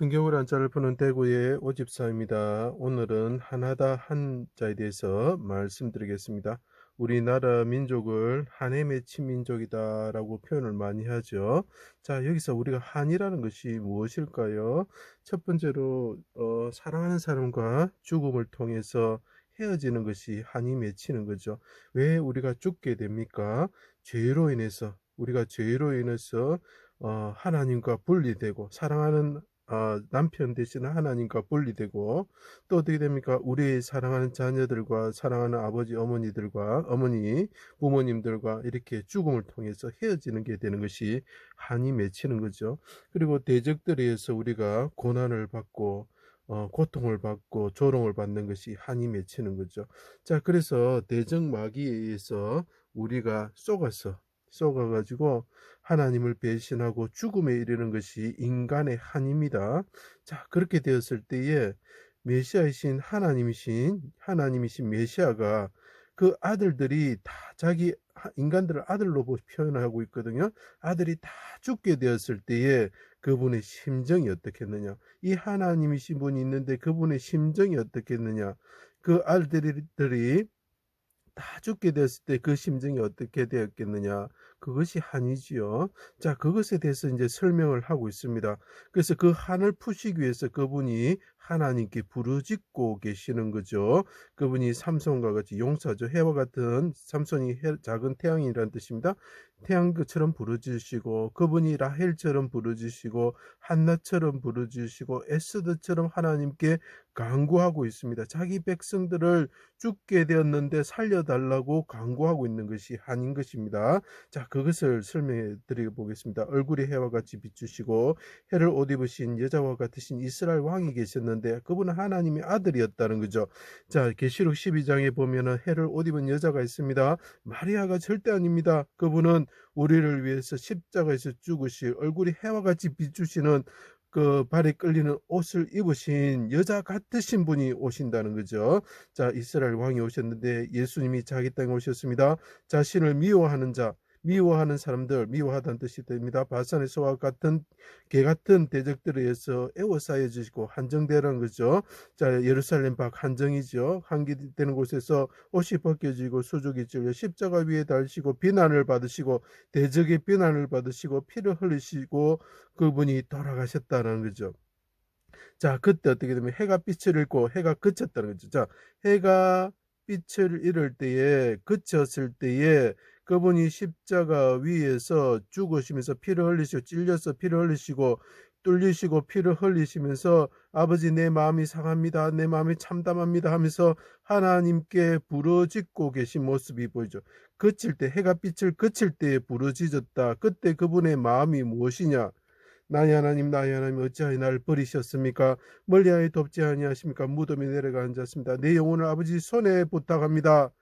성경을 한자를 푸는 대구의 오집사입니다. 오늘은 하나다 한자에 대해서 말씀드리겠습니다. 우리나라 민족을 한에 맺힌 민족이다라고 표현을 많이 하죠. 자, 여기서 우리가 한이라는 것이 무엇일까요? 첫 번째로 사랑하는 사람과 죽음을 통해서 헤어지는 것이 한이 맺히는 거죠. 왜 우리가 죽게 됩니까? 죄로 인해서 우리가 죄로 인해서 하나님과 분리되고 사랑하는 남편 대신 하나님과 분리되고 또 어떻게 됩니까? 우리 사랑하는 자녀들과 사랑하는 아버지 어머니들과 어머니 부모님들과 이렇게 죽음을 통해서 헤어지는 게 되는 것이 한이 맺히는 거죠. 그리고 대적들에 의해서 우리가 고난을 받고 고통을 받고 조롱을 받는 것이 한이 맺히는 거죠. 자, 그래서 대적 마귀에 의해서 우리가 속아가지고 하나님을 배신하고 죽음에 이르는 것이 인간의 한입니다. 자, 그렇게 되었을 때에 메시아이신 하나님이신 메시아가 그 아들들이 다 자기 인간들을 아들로 표현하고 있거든요. 아들이 다 죽게 되었을 때에 그분의 심정이 어떻겠느냐. 이 하나님이신 분이 있는데 그분의 심정이 어떻겠느냐. 그 아들들이 다 죽게 됐을 때 그 심정이 어떻게 되었겠느냐. 그것이 한이지요. 자, 그것에 대해서 이제 설명을 하고 있습니다. 그래서 그 한을 푸시기 위해서 그분이 하나님께 부르짖고 계시는 거죠. 그분이 삼손과 같이 용사죠. 해와 같은 삼손이 작은 태양이라는 뜻입니다. 태양처럼 부르짖으시고 그분이 라헬처럼 부르짖으시고 한나처럼 부르짖으시고 에스더처럼 하나님께 간구하고 있습니다. 자기 백성들을 죽게 되었는데 살려달라고 간구하고 있는 것이 한인 것입니다. 자, 그것을 설명해 드려 보겠습니다. 얼굴이 해와 같이 비추시고 해를 옷 입으신 여자와 같으신 이스라엘 왕이 계셨는데 그분은 하나님의 아들이었다는 거죠. 자, 계시록 12장에 보면은 해를 옷 입은 여자가 있습니다. 마리아가 절대 아닙니다. 그분은 우리를 위해서 십자가에서 죽으실 얼굴이 해와 같이 비추시는 그 발에 끌리는 옷을 입으신 여자 같으신 분이 오신다는 거죠. 자, 이스라엘 왕이 오셨는데 예수님이 자기 땅에 오셨습니다. 자신을 미워하는 사람들, 미워하다는 뜻이 됩니다. 바산의 소와 같은 개 같은 대적들에 의해서 애워싸여 주시고 한정되라는 거죠. 자, 예루살렘 밖 한정이죠. 한기되는 곳에서 옷이 벗겨지고 수족이 찔려 십자가 위에 달리시고 비난을 받으시고 대적의 비난을 받으시고 피를 흘리시고 그분이 돌아가셨다는 거죠. 자, 그때 어떻게 되면 해가 빛을 잃고 해가 그쳤다는 거죠. 자, 해가 빛을 잃을 때에 그쳤을 때에 그분이 십자가 위에서 죽으시면서 피를 흘리시고 찔려서 피를 흘리시고 뚫리시고 피를 흘리시면서 아버지 내 마음이 상합니다. 내 마음이 참담합니다 하면서 하나님께 부르짖고 계신 모습이 보이죠. 그칠 때 해가 빛을 그칠 때에 부르짖었다. 그때 그분의 마음이 무엇이냐? 나의 하나님 어찌하여 나를 버리셨습니까? 멀리하여 돕지 아니하십니까? 무덤에 내려가 앉았습니다. 내 영혼을 아버지 손에 부탁합니다.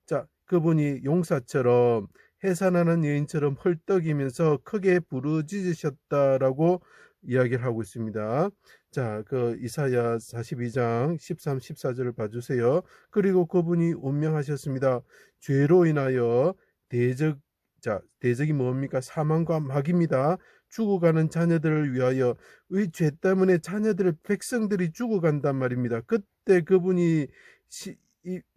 자, 그분이 용사처럼 해산하는 여인처럼 헐떡이면서 크게 부르짖으셨다라고 이야기를 하고 있습니다. 자, 그 이사야 42장 13, 14절을 봐주세요. 그리고 그분이 운명하셨습니다. 죄로 인하여 대적이 뭡니까? 사망과 마귀입니다. 죽어가는 자녀들을 위하여 의 죄 때문에 백성들이 죽어간단 말입니다. 그때 그분이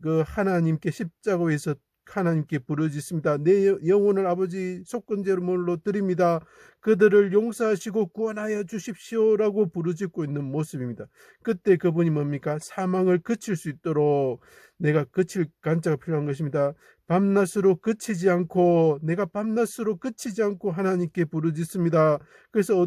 그 하나님께 십자가에서 하나님께 부르짖습니다. 내 영혼을 아버지 속건제물로 드립니다. 그들을 용서하시고 구원하여 주십시오라고 부르짖고 있는 모습입니다. 그때 그분이 뭡니까? 사망을 그칠 수 있도록 내가 그칠 간자가 필요한 것입니다. 내가 밤낮으로 그치지 않고 하나님께 부르짖습니다. 그래서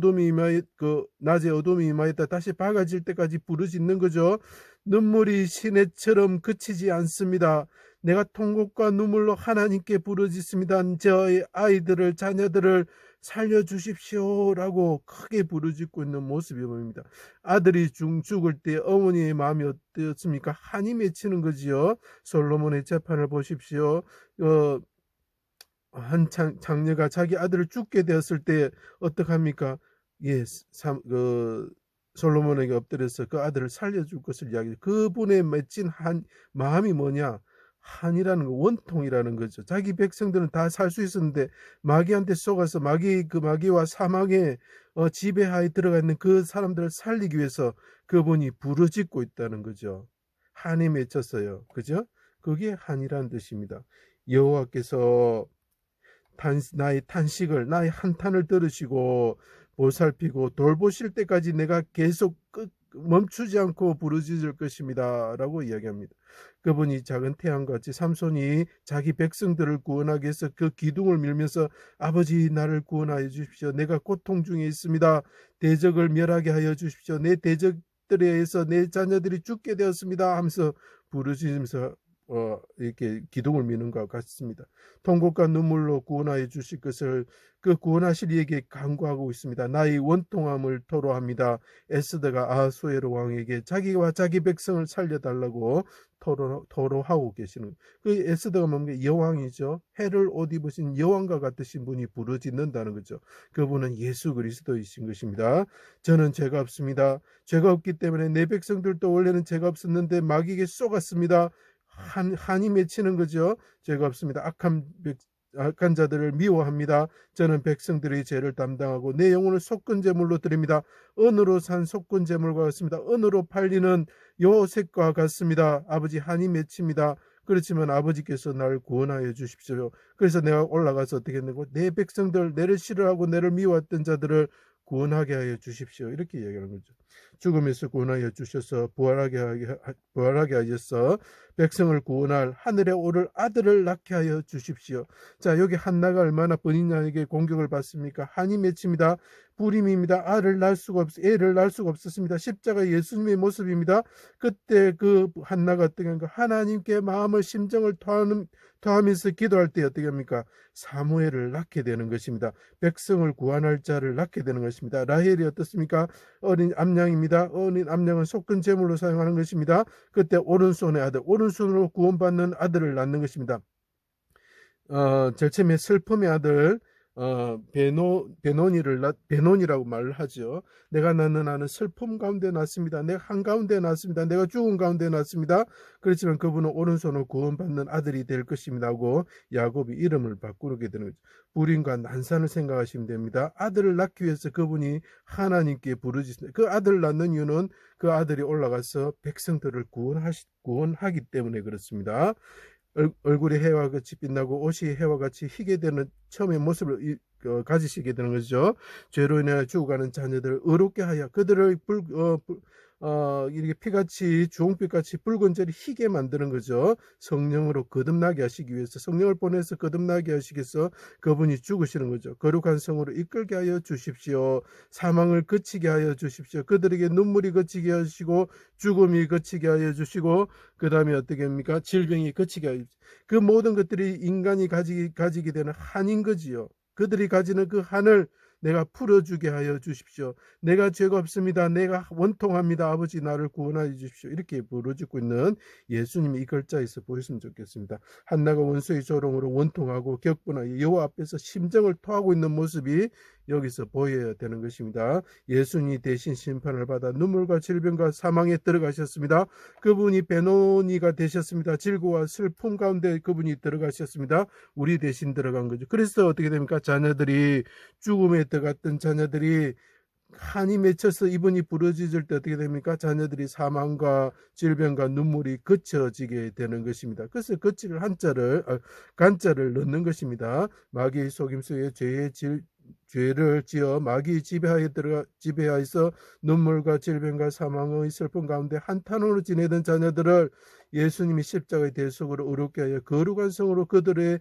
낮에 어둠이 임하였다 다시 밝아질 때까지 부르짖는 거죠. 눈물이 시내처럼 그치지 않습니다. 내가 통곡과 눈물로 하나님께 부르짖습니다. 저의 아이들을 자녀들을 살려주십시오라고 크게 부르짖고 있는 모습이 보입니다. 아들이 죽을 때 어머니의 마음이 어떻습니까? 한이 맺히는 거지요. 솔로몬의 재판을 보십시오. 한 장녀가 자기 아들을 죽게 되었을 때 어떡합니까? 예, 솔로몬에게 엎드려서 그 아들을 살려줄 것을 이야기해. 그분의 맺힌 한 마음이 뭐냐? 한이라는 거, 원통이라는 거죠. 자기 백성들은 다 살 수 있었는데 마귀한테 속아서 마귀와 사망의 지배하에 들어가 있는 그 사람들을 살리기 위해서 그분이 부르짖고 있다는 거죠. 한에 맺혔어요. 그죠? 그게 한이라는 뜻입니다. 여호와께서 나의 탄식을, 나의 한탄을 들으시고 보살피고 돌보실 때까지 내가 계속 멈추지 않고 부르짖을 것입니다 라고 이야기합니다. 그분이 작은 태양같이 삼손이 자기 백성들을 구원하기 위해서 그 기둥을 밀면서 아버지 나를 구원하여 주십시오. 내가 고통 중에 있습니다. 대적을 멸하게 하여 주십시오. 내 대적들에 의해서 내 자녀들이 죽게 되었습니다 하면서 부르짖으면서 이렇게 기둥을 미는 것과 같습니다. 통곡과 눈물로 구원하여 주실 것을 그 구원하실 이에게 간구하고 있습니다. 나의 원통함을 토로합니다. 에스더가 아하수에로 왕에게 자기와 자기 백성을 살려달라고 토로하고 계시는 그 에스더가 뭡니까? 여왕이죠. 해를 옷 입으신 여왕과 같으신 분이 부르짖는다는 거죠. 그분은 예수 그리스도이신 것입니다. 저는 죄가 없습니다. 죄가 없기 때문에 내 백성들도 원래는 죄가 없었는데 마귀에게 쏘갔습니다. 한이 맺히는 거죠. 죄가 없습니다. 악한 자들을 미워합니다. 저는 백성들의 죄를 담당하고 내 영혼을 속건제물로 드립니다. 은으로 산 속건제물과 같습니다. 은으로 팔리는 요셉과 같습니다. 아버지, 한이 맺힙니다. 그렇지만 아버지께서 나를 구원하여 주십시오. 그래서 내가 올라가서 어떻게 했냐고, 내 백성들, 내를 싫어하고 내를 미워했던 자들을 구원하게 하여 주십시오. 이렇게 이야기하는 거죠. 죽음에서 구원하여 주셔서 부활하게 하셔서 백성을 구원할 하늘에 오를 아들을 낳게 하여 주십시오. 자, 여기 한나가 얼마나 본인에게 공격을 받습니까? 한이 맺힙니다. 불임입니다. 애를 낳을 수가 없었습니다. 십자가 예수님의 모습입니다. 그때 그 한나가 어떻게 합니까? 하나님께 마음을 심정을 토하면서 기도할 때 어떻게 합니까? 사무엘을 낳게 되는 것입니다. 백성을 구원할 자를 낳게 되는 것입니다. 라헬이 어떻습니까? 어린 암양입니다. 어린 암양은 속건 제물로 사용하는 것입니다. 그때 오른손의 아들, 오른손으로 구원받는 아들을 낳는 것입니다. 제일 처음에 슬픔의 아들 베논이라고 말을 하죠. 내가 낳는 아는 슬픔 가운데 낳습니다. 내가 한가운데 낳습니다. 내가 죽음 가운데 낳습니다. 그렇지만 그분은 오른손으로 구원받는 아들이 될 것입니다 하고 야곱이 이름을 바꾸게 되는 거죠. 불임과 난산을 생각하시면 됩니다. 아들을 낳기 위해서 그분이 하나님께 부르짖습니다. 그 아들을 낳는 이유는 그 아들이 올라가서 백성들을 구원하기 때문에 그렇습니다. 얼굴이 해와 같이 빛나고 옷이 해와 같이 희게 되는 처음의 모습을 가지시게 되는 것이죠. 죄로 인해 죽어가는 자녀들을 의롭게 하여 그들을 이렇게 피같이 주홍빛같이 붉은 재를 희게 만드는 거죠. 성령으로 거듭나게 하시기 위해서, 성령을 보내서 거듭나게 하시기 위해서 그분이 죽으시는 거죠. 거룩한 성으로 이끌게 하여 주십시오. 사망을 거치게 하여 주십시오. 그들에게 눈물이 거치게 하시고 죽음이 거치게 하여 주시고 그 다음에 어떻게 합니까? 질병이 거치게 하여 주십시오. 그 모든 것들이 인간이 가지게 되는 한인 거지요. 그들이 가지는 그 한을 내가 풀어주게 하여 주십시오. 내가 죄가 없습니다. 내가 원통합니다. 아버지 나를 구원하여 주십시오. 이렇게 부르짖고 있는 예수님이 이 글자에서 보였으면 좋겠습니다. 한나가 원수의 조롱으로 원통하고 격분하여 여호와 앞에서 심정을 토하고 있는 모습이 여기서 보여야 되는 것입니다. 예수님이 대신 심판을 받아 눈물과 질병과 사망에 들어가셨습니다. 그분이 베노니가 되셨습니다. 질고와 슬픔 가운데 그분이 들어가셨습니다. 우리 대신 들어간 거죠. 그래서 어떻게 됩니까? 자녀들이 죽음에 들어갔던 자녀들이 한이 맺혀서 이분이 부르짖을 때 어떻게 됩니까? 자녀들이 사망과 질병과 눈물이 그쳐지게 되는 것입니다. 그래서 그칠 간자를 넣는 것입니다. 마귀의 속임수에 죄를 지어 마귀의 지배하여서 눈물과 질병과 사망의 슬픔 가운데 한탄으로 지내던 자녀들을 예수님이 십자가의 대속으로 의롭게 하여 거룩한 성으로 그들의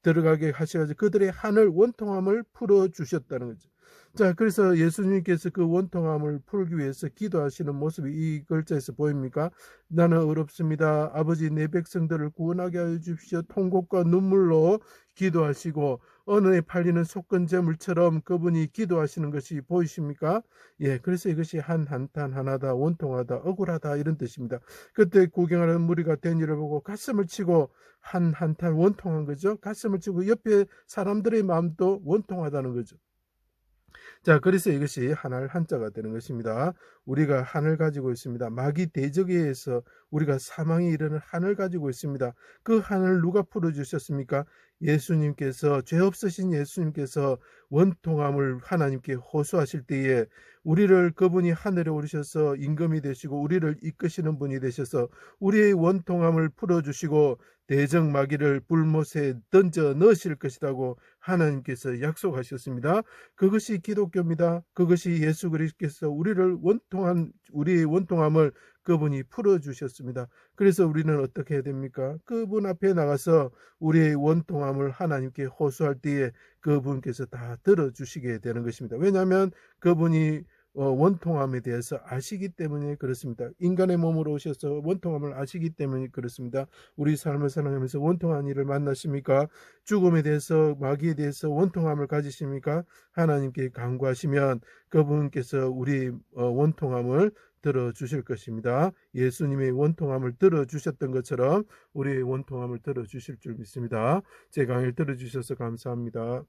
들어가게 하셔가지고 그들의 한을 원통함을 풀어주셨다는 거죠. 자, 그래서 예수님께서 그 원통함을 풀기 위해서 기도하시는 모습이 이 글자에서 보입니까? 나는 어렵습니다. 아버지 내 백성들을 구원하게 하여 주십시오. 통곡과 눈물로 기도하시고 언어에 팔리는 속건제물처럼 그분이 기도하시는 것이 보이십니까? 예, 그래서 이것이 한탄 하나다, 원통하다, 억울하다 이런 뜻입니다. 그때 구경하는 무리가 데니를 보고 가슴을 치고 한탄 원통한 거죠. 가슴을 치고 옆에 사람들의 마음도 원통하다는 거죠. 자, 그래서 이것이 하늘 한자가 되는 것입니다. 우리가 하늘 가지고 있습니다. 마귀 대적에 의해서 우리가 사망에 이르는 하늘 가지고 있습니다. 그 하늘 누가 풀어주셨습니까? 예수님께서, 죄 없으신 예수님께서 원통함을 하나님께 호소하실 때에 우리를, 그분이 하늘에 오르셔서 임금이 되시고 우리를 이끄시는 분이 되셔서 우리의 원통함을 풀어주시고 대적 마귀를 불못에 던져 넣으실 것이라고 하나님께서 약속하셨습니다. 그것이 기독교입니다. 그것이 예수 그리스도께서 우리의 원통함을 그분이 풀어주셨습니다. 그래서 우리는 어떻게 해야 됩니까? 그분 앞에 나가서 우리의 원통함을 하나님께 호소할 때에 그분께서 다 들어주시게 되는 것입니다. 왜냐하면 그분이 원통함에 대해서 아시기 때문에 그렇습니다. 인간의 몸으로 오셔서 원통함을 아시기 때문에 그렇습니다. 우리 삶을 살아가면서 원통한 일을 만나십니까? 죽음에 대해서, 마귀에 대해서 원통함을 가지십니까? 하나님께 간구하시면 그분께서 우리 원통함을 들어주실 것입니다. 예수님의 원통함을 들어주셨던 것처럼 우리의 원통함을 들어주실 줄 믿습니다. 제 강의를 들어주셔서 감사합니다.